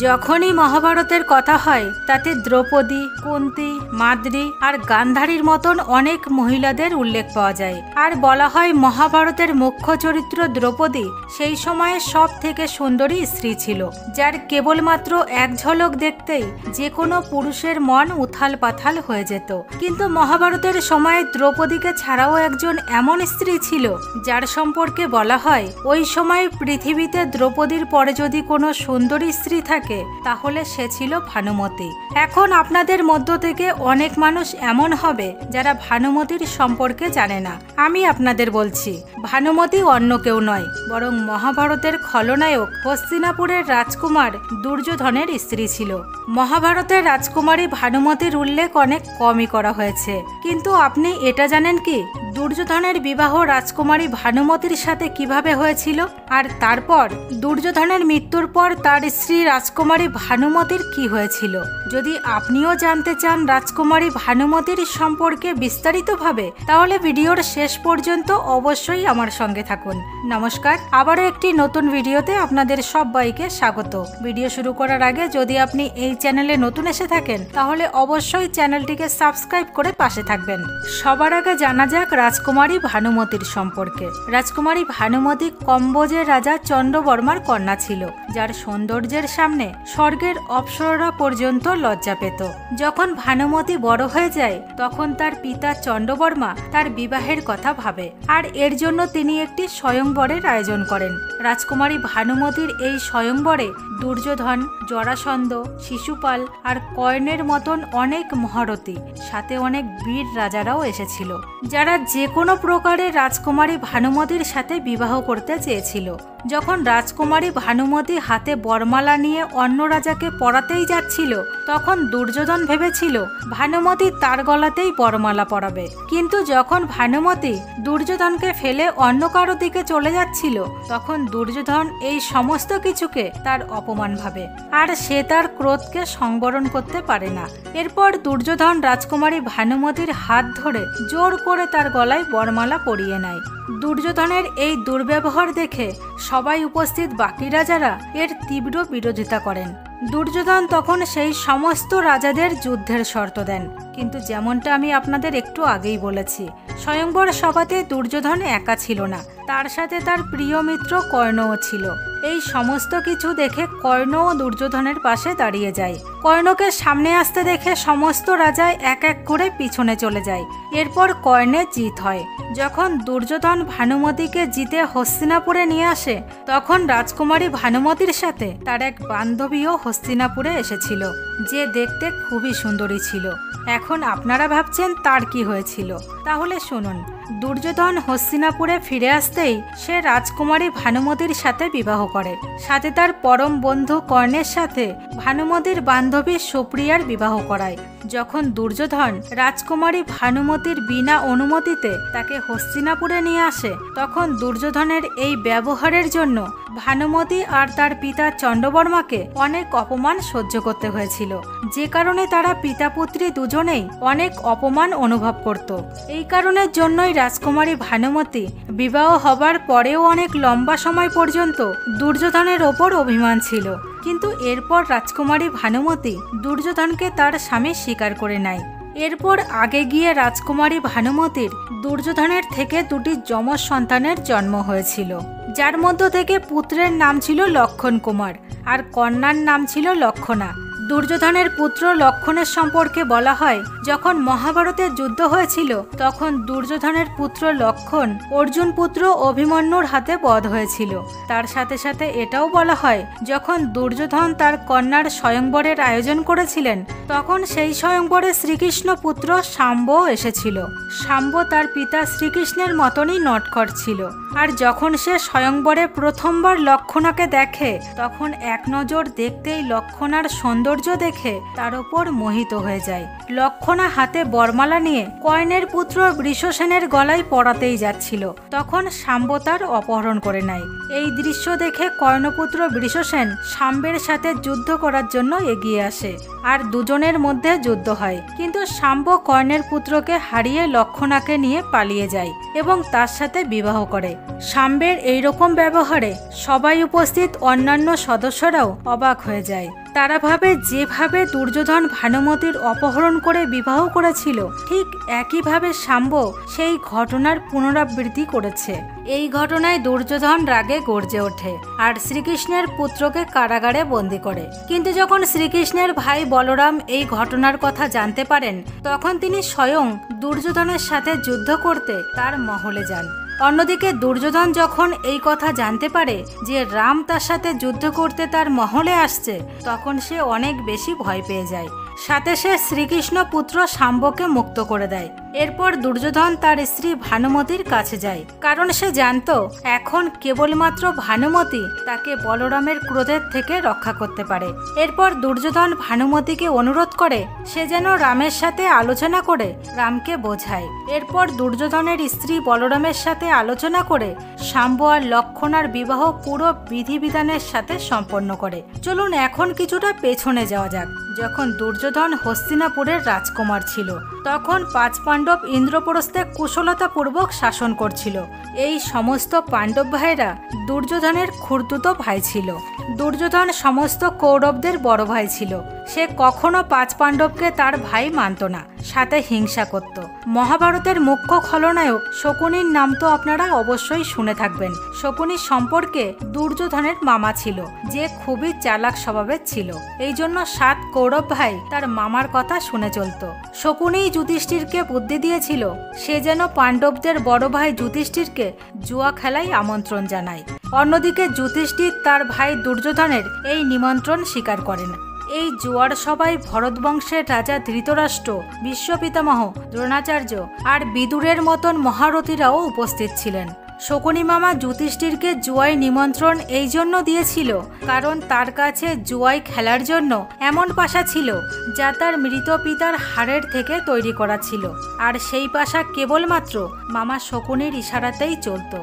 যখনই মহাভারতের কথা হয় তাতে দ্রৌপদী, কুন্তী, মাদ্রী আর গান্ধারীর মতন অনেক মহিলাদের উল্লেখ পাওয়া যায়। আর বলা হয় মহাভারতের মুখ্য চরিত্র দ্রৌপদী সেই সময়ে সব থেকে সুন্দরী স্ত্রী ছিল, যার কেবলমাত্র এক ঝলক দেখতেই যে কোনো পুরুষের মন উথাল পাথাল হয়ে যেত। কিন্তু মহাভারতের সময়ে দ্রৌপদীকে ছাড়াও একজন এমন স্ত্রী ছিল যার সম্পর্কে বলা হয় ওই সময় পৃথিবীতে দ্রৌপদীর পরে যদি কোনো সুন্দরী স্ত্রী থাকে তাহলে সে ছিল ভানুমতী। এখন আপনাদের মধ্য থেকে অনেক মানুষ এমন হবে যারা ভানুমতীর সম্পর্কে জানে না। আমি আপনাদের বলছি, ভানুমতী অন্য কেউ নয়, বরং মহাভারতের খলনায়ক হস্তিনাপুরের রাজকুমার দুর্যোধনের স্ত্রী ছিল। মহাভারতের রাজকুমারী ভানুমতীর উল্লেখ অনেক কমই করা হয়েছে, কিন্তু আপনি এটা জানেন কি দুর্যোধনের বিবাহ রাজকুমারী ভানুমতীর সাথে কিভাবে হয়েছিল? আর তারপর দুর্যোধনের মৃত্যুর পর তার স্ত্রী রাজকুমারী ভানুমতীর কি হয়েছিল? যদি আপনিও জানতে চান রাজকুমারী ভানুমতীর সম্পর্কে বিস্তারিতভাবে, তাহলে ভিডিওর শেষ পর্যন্ত অবশ্যই আমার সঙ্গে থাকুন। নমস্কার, আবারও একটি নতুন ভিডিওতে আপনাদের সবাইকে স্বাগত। ভিডিও শুরু করার আগে যদি আপনি এই চ্যানেলে নতুন এসে থাকেন তাহলে অবশ্যই চ্যানেলটিকে সাবস্ক্রাইব করে পাশে থাকবেন। সবার আগে জানা যাক রাজকুমারী ভানুমতীর সম্পর্কে। রাজকুমারী ভানুমতী কম্বোজের রাজা চন্দ্রবর্মার কন্যা ছিল, যার সৌন্দর্যের সামনে স্বর্গের অপ্সররা পর্যন্ত লজ্জা পেত। যখন ভানুমতী বড় হয়ে যায় তখন তার পিতা চন্দ্রবর্মা তার বিবাহের কথা ভাবে, আর এর জন্য তিনি একটি স্বয়ংবরের আয়োজন করেন। রাজকুমারী ভানুমতীর এই স্বয়ংবরে দুর্যোধন, জরাসন্ধ, শিশুপাল আর কর্ণের মতন অনেক মহারথী, সাথে অনেক বীর রাজারাও এসেছিল, যারা যে কোনো প্রকারে রাজকুমারী ভানুমতীর সাথে বিবাহ করতে চেয়েছিল। যখন রাজকুমারী ভানুমতী হাতে বরমালা নিয়ে অন্য রাজাকে পরাতেই যাচ্ছিল তখন দুর্যোধন ভেবেছিল ভানুমতী তার গলাতেই বরমালা পরাবে, কিন্তু যখন ভানুমতী দুর্যোধনকে ফেলে অন্য কারো দিকে চলে যাচ্ছিল তখন দুর্যোধন এই সমস্ত কিছুকে তার অপমান ভাবে, আর সে তার ক্রোধকে সংবরণ করতে পারে না। এরপর দুর্যোধন রাজকুমারী ভানুমতীর হাত ধরে জোর করে তার গলায় বরমালা পরিয়ে নেয়। দুর্যোধনের এই দুর্ব্যবহার দেখে সবাই উপস্থিত বাকি রাজারা এর তীব্র বিরোধিতা করেন। দুর্যোধন তখন সেই সমস্ত রাজাদের যুদ্ধের শর্ত দেন, কিন্তু যেমনটা আমি আপনাদের একটু আগেই বলেছি, স্বয়ংবর সভাতে দুর্যোধন একা ছিল না, তার সাথে তার প্রিয় মিত্র কর্ণও ছিল। এই সমস্ত কিছু দেখে কর্ণও দুর্যোধনের পাশে দাঁড়িয়ে যায়। কর্ণকে সামনে আসতে দেখে সমস্ত রাজায় এক এক করে পিছনে চলে যায়। এরপর কর্ণের জিত হয়। যখন দুর্যোধন ভানুমতীকে জিতে হস্তিনাপুরে নিয়ে আসে তখন রাজকুমারী ভানুমতীর সাথে তার এক বান্ধবীও হস্তিনাপুরে এসেছিল, যে দেখতে খুবই সুন্দরী ছিল। এখন আপনারা ভাবছেন তার কি হয়েছিল, তাহলে শুনুন। দুর্যোধন হস্তিনাপুরে ফিরে আসতেই সে রাজকুমারী ভানুমতীর সাথে বিবাহ করে, সাথে তার পরম বন্ধু কর্ণের সাথে ভানুমতীর বান্ধবী সুপ্রিয়ার বিবাহ করায়। যখন দুর্যোধন রাজকুমারী ভানুমতীর বিনা অনুমতিতে তাকে হস্তিনাপুরে নিয়ে আসে তখন দুর্যোধনের এই ব্যবহারের জন্য ভানুমতী আর তার পিতা চন্দ্রবর্মাকে অনেক অপমান সহ্য করতে হয়েছিল, যে কারণে তারা পিতা পুত্রী দুজনেই অনেক অপমান অনুভব করত। এই কারণের জন্যই রাজকুমারী ভানুমতী বিবাহ হবার পরেও অনেক লম্বা সময় পর্যন্ত দুর্যোধনের ওপর অভিমান ছিল, কিন্তু এরপর রাজকুমারী ভানুমতী দুর্যোধনকে তার স্বামী স্বীকার করে নেয়। এরপর আগে গিয়ে রাজকুমারী ভানুমতীর দুর্যোধনের থেকে দুটি যমজ সন্তানের জন্ম হয়েছিল, যার মধ্য থেকে পুত্রের নাম ছিল লক্ষণ কুমার আর কন্যার নাম ছিল লক্ষণা। দুর্যোধনের পুত্র লক্ষণের সম্পর্কে বলা হয় যখন মহাভারতের যুদ্ধ হয়েছিল তখন দুর্যোধনের পুত্র লক্ষণ অর্জুন পুত্র অভিমন্যুর হাতে বধ হয়েছিল। তার সাথে সাথে এটাও বলা হয় যখন দুর্যোধন তার কন্যার স্বয়ংবরের আয়োজন করেছিলেন তখন সেই স্বয়ংবরে শ্রীকৃষ্ণ পুত্র শাম্ব এসেছিল। শাম্ব তার পিতা শ্রীকৃষ্ণের মতনই নটখট ছিল, আর যখন সে স্বয়ংবরে প্রথমবার লক্ষণাকে দেখে তখন এক নজর দেখতেই লক্ষণার সৌন্দর্য দেখে তার ওপর মোহিত হয়ে যায়। লক্ষণা হাতে বরমালা নিয়ে কর্ণের পুত্র বৃষসেনের গলায় পরাতেই যাচ্ছিল, তখন শাম্ব তার অপহরণ করে নেয়। এই দৃশ্য দেখে কর্ণপুত্র বৃষসেন শাম্বের সাথে যুদ্ধ করার জন্য এগিয়ে আসে, আর দুজনের মধ্যে যুদ্ধ হয়, কিন্তু শাম্ব কর্ণের পুত্রকে হারিয়ে লক্ষণাকে নিয়ে পালিয়ে যায় এবং তার সাথে বিবাহ করে। শাম্বের এইরকম ব্যবহারে সবাই উপস্থিত অন্যান্য সদস্যরাও অবাক হয়ে যায়। তারা ভাবে যেভাবে দুর্যোধন ভানুমতির অপহরণ করে বিবাহ করেছিল ঠিক একইভাবে শাম্ব সেই ঘটনার পুনরাবৃত্তি করেছে। এই ঘটনায় দুর্যোধন রাগে গর্জে ওঠে আর শ্রীকৃষ্ণের পুত্রকে কারাগারে বন্দী করে। কিন্তু যখন শ্রীকৃষ্ণের ভাই বলরাম এই ঘটনার কথা জানতে পারেন তখন তিনি স্বয়ং দুর্যোধনের সাথে যুদ্ধ করতে তার মহলে যান। অন্যদিকে দুর্যোধন যখন এই কথা জানতে পারে যে রাম তার সাথে যুদ্ধ করতে তার মহলে আসছে তখন সে অনেক বেশি ভয় পেয়ে যায়। সাথে সে শ্রীকৃষ্ণ পুত্র শাম্বকে মুক্ত করে দেয়। এরপর দুর্যোধন তার স্ত্রী ভানুমতির কাছে যায়, কারণ সে জানত এখন কেবলমাত্র ভানুমতি তাকে বলরামের ক্রোধের থেকে রক্ষা করতে পারে। এরপর দুর্যোধন ভানুমতিকে অনুরোধ করে সে যেন রামের সাথে আলোচনা করে রামকে বোঝায়। এরপর দুর্যোধনের স্ত্রী বলরামের সাথে আলোচনা করে শাম্ব আর লক্ষণার বিবাহ পুরো বিধিবিধানের সাথে সম্পন্ন করে। চলুন এখন কিছুটা পেছনে যাওয়া যাক। যখন দুর্যোধন হস্তিনাপুরের রাজকুমার ছিল তখন 5 পাণ্ডব ইন্দ্রপ্রস্থে কুশলতাপূর্বক শাসন করছিল। এই সমস্ত পাণ্ডব ভাইরা দুর্যোধনের খুড়তুতো ভাই ছিল। দুর্যোধন সমস্ত কৌরবদের বড় ভাই ছিল। সে কখনো 5 পাণ্ডবকে তার ভাই মানত না, সাথে হিংসা করত। মহাভারতের মুখ্য খলনায়ক শকুনির নাম তো আপনারা অবশ্যই শুনে থাকবেন। শকুনি সম্পর্কে দুর্যোধনের মামা ছিল, যে খুবই চালাক স্বভাবের ছিল। এই জন্য 7 কৌরব ভাই তার মামার কথা শুনে চলত। শকুনি যুধিষ্ঠিরকে বুদ্ধি দিয়েছিল সে যেন পাণ্ডবদের বড় ভাই যুধিষ্ঠিরকে জুয়া খেলায় আমন্ত্রণ জানায়। অন্যদিকে যুধিষ্ঠির তার ভাই দুর্যোধনের এই নিমন্ত্রণ স্বীকার করেন। এই জুয়ার সবাই ভরতবংশের রাজা ধৃতরাষ্ট্র, বিশ্বপিতামহ দ্রোণাচার্য আর বিদুরের মতন মহারথীরাও উপস্থিত ছিলেন। শকুনি মামা যুধিষ্ঠিরকে জুয়ায় নিমন্ত্রণ এই জন্য দিয়েছিল কারণ তার কাছে জুয়ায় খেলার জন্য এমন পাশা ছিল যা তার মৃত পিতার হাড়ের থেকে তৈরি করা ছিল, আর সেই পাশা কেবলমাত্র মামা শকুনির ইশারাতেই চলত।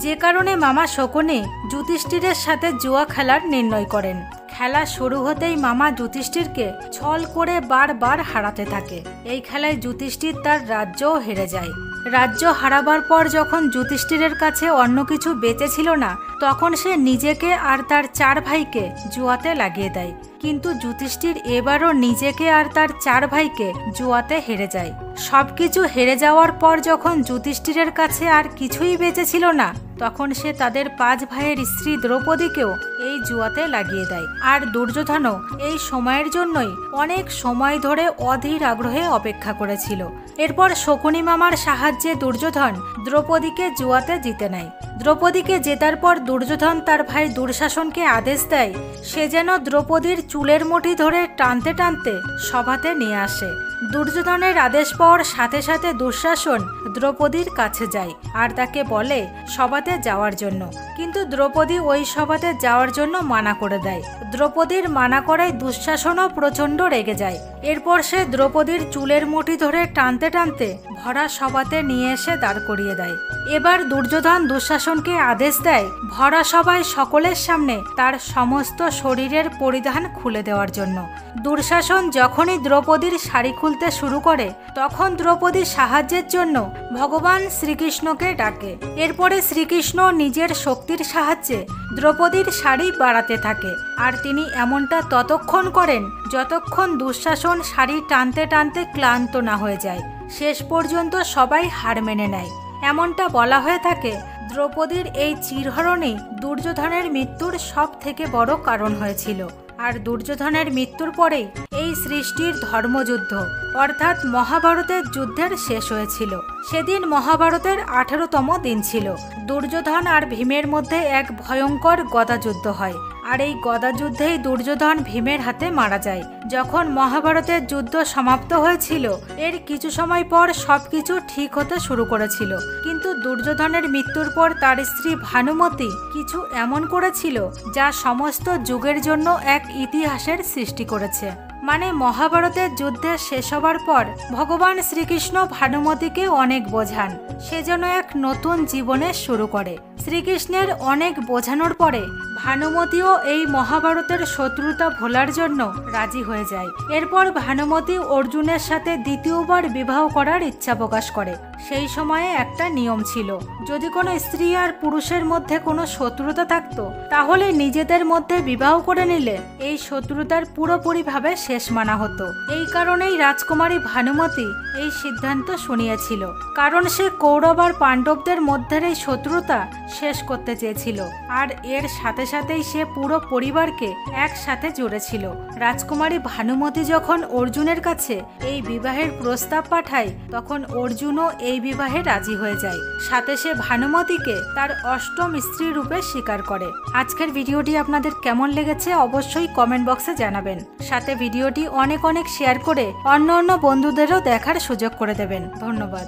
যে কারণে মামা শকুনি যুধিষ্ঠিরের সাথে জুয়া খেলার নির্ণয় করেন। খেলা শুরু হতেই মামা যুধিষ্ঠিরকে ছল করে বারবার হারাতে থাকে। এই খেলায় যুধিষ্ঠির তার রাজ্যও হেরে যায়। রাজ্য হারাবার পর যখন যুধিষ্ঠিরের কাছে অন্য কিছু বেঁচে ছিল না তখন সে নিজেকে আর তার 4 ভাইকে জুয়াতে লাগিয়ে দেয়। কিন্তু যুধিষ্ঠির এবারও নিজেকে আর তার 4 ভাইকে জুয়াতে হেরে যায়। সবকিছু হেরে যাওয়ার পর যখন যুধিষ্ঠিরের কাছে আর কিছুই বেঁচে ছিল না তখন সে তাদের 5 ভাইয়ের স্ত্রী দ্রৌপদীকেও এই জুয়াতে লাগিয়ে দেয়। আর দুর্যোধনও এই সময়ের জন্যই অনেক সময় ধরে অধীর আগ্রহে অপেক্ষা করেছিল। এরপর শকুনি মামার সাহায্যে দুর্যোধন দ্রৌপদীকে জুয়াতে জিতে নেয়। দ্রৌপদীকে জেতার পর দুর্যোধন তার ভাই দুঃশাসনকে আদেশ দেয় সে যেন দ্রৌপদীর চুলের মুঠি ধরে টানতে টানতে সভাতে নিয়ে আসে। দুর্যোধনের আদেশ পাওয়ার সাথে সাথে দুঃশাসন দ্রৌপদীর কাছে যায় আর তাকে বলে সভাতে যাওয়ার জন্য, কিন্তু দ্রৌপদী ওই সভাতে যাওয়ার জন্য মানা করে দেয়। দ্রৌপদীর মানা করায় দুঃশাসনও প্রচণ্ড রেগে যায়। এরপর সে দ্রৌপদীর চুলের মুঠি ধরে টানতে টানতে ভরা সভাতে নিয়ে এসে দাঁড় করিয়ে দেয়। এবার দুর্যোধন দুঃশাসনকে আদেশ দেয় ভরা সভায় সকলের সামনে তার সমস্ত শরীরের পরিধান খুলে দেওয়ার জন্য। দুঃশাসন যখনই দ্রৌপদীর শাড়ি খুলতে শুরু করে তখন দ্রৌপদীর সাহায্যের জন্য ভগবান শ্রীকৃষ্ণকে ডাকে। এরপরে শ্রীকৃষ্ণ নিজের শক্তির সাহায্যে দ্রৌপদীর শাড়ি বাড়াতে থাকে, আর তিনি এমনটা ততক্ষণ করেন যতক্ষণ দুঃশাসন শাড়ি টানতে টানতে ক্লান্ত না হয়ে যায়। শেষ পর্যন্ত সবাই হার মেনে নেয়। এমনটা বলা হয়ে থাকে দ্রৌপদীর এই চিরহরণই দুর্যোধনের মৃত্যুর সব থেকে বড় কারণ হয়েছিল। আর দুর্যোধনের মৃত্যুর পরেই এই সৃষ্টির ধর্মযুদ্ধ অর্থাৎ মহাভারতের যুদ্ধের শেষ হয়েছিল। সেদিন মহাভারতের 18তম দিন ছিল। দুর্যোধন আর ভীমের মধ্যে এক ভয়ঙ্কর গদাযুদ্ধ হয়, আর এই গদাযুদ্ধেই দুর্যোধন ভীমের হাতে মারা যায়। যখন মহাভারতের যুদ্ধ সমাপ্ত হয়েছিল এর কিছু সময় পর সবকিছু ঠিক হতে শুরু করেছিল, কিন্তু দুর্যোধনের মৃত্যুর পর তার স্ত্রী ভানুমতি কিছু এমন করেছিল যা সমস্ত যুগের জন্য এক ইতিহাসের সৃষ্টি করেছে। মানে মহাভারতের যুদ্ধে শেষ হবার পর ভগবান শ্রীকৃষ্ণ ভানুমতিকে অনেক বোঝান সে যেন এক নতুন জীবনের শুরু করে। শ্রীকৃষ্ণের অনেক বোঝানোর পরে ভানুমতিও এই মহাভারতের শত্রুতা ভোলার জন্য রাজি হয়ে যায়। এরপর ভানুমতি অর্জুনের সাথে দ্বিতীয়বার বিবাহ করার ইচ্ছা প্রকাশ করে। সেই সময়ে একটা নিয়ম ছিল, যদি কোনো স্ত্রী আর পুরুষের মধ্যে কোনো শত্রুতা থাকতো তাহলে নিজেদের মধ্যে বিবাহ করে নিলে এই শত্রুতার পুরোপুরিভাবে শেষ মানা হতো। এই কারণেই রাজকুমারী ভানুমতি এই সিদ্ধান্ত শুনিয়েছিল, কারণ সে কৌরব আর পাণ্ডবদের মধ্যের এই শত্রুতা শেষ করতে চেয়েছিল আর এর সাথে সাথেই সে পুরো পরিবারকে একসাথে জুড়েছিল। রাজকুমারী ভানুমতি যখন অর্জুনের কাছে এই বিবাহের প্রস্তাব পাঠায় তখন অর্জুনও এই বিবাহে রাজি হয়ে যায়। সাথে সে ভানুমতিকে তার অষ্টম স্ত্রী রূপে স্বীকার করে। আজকের ভিডিওটি আপনাদের কেমন লেগেছে অবশ্যই কমেন্ট বক্সে জানাবেন। সাথে ভিডিওটি অনেক শেয়ার করে অন্য বন্ধুদেরও দেখার সুযোগ করে দেবেন। ধন্যবাদ।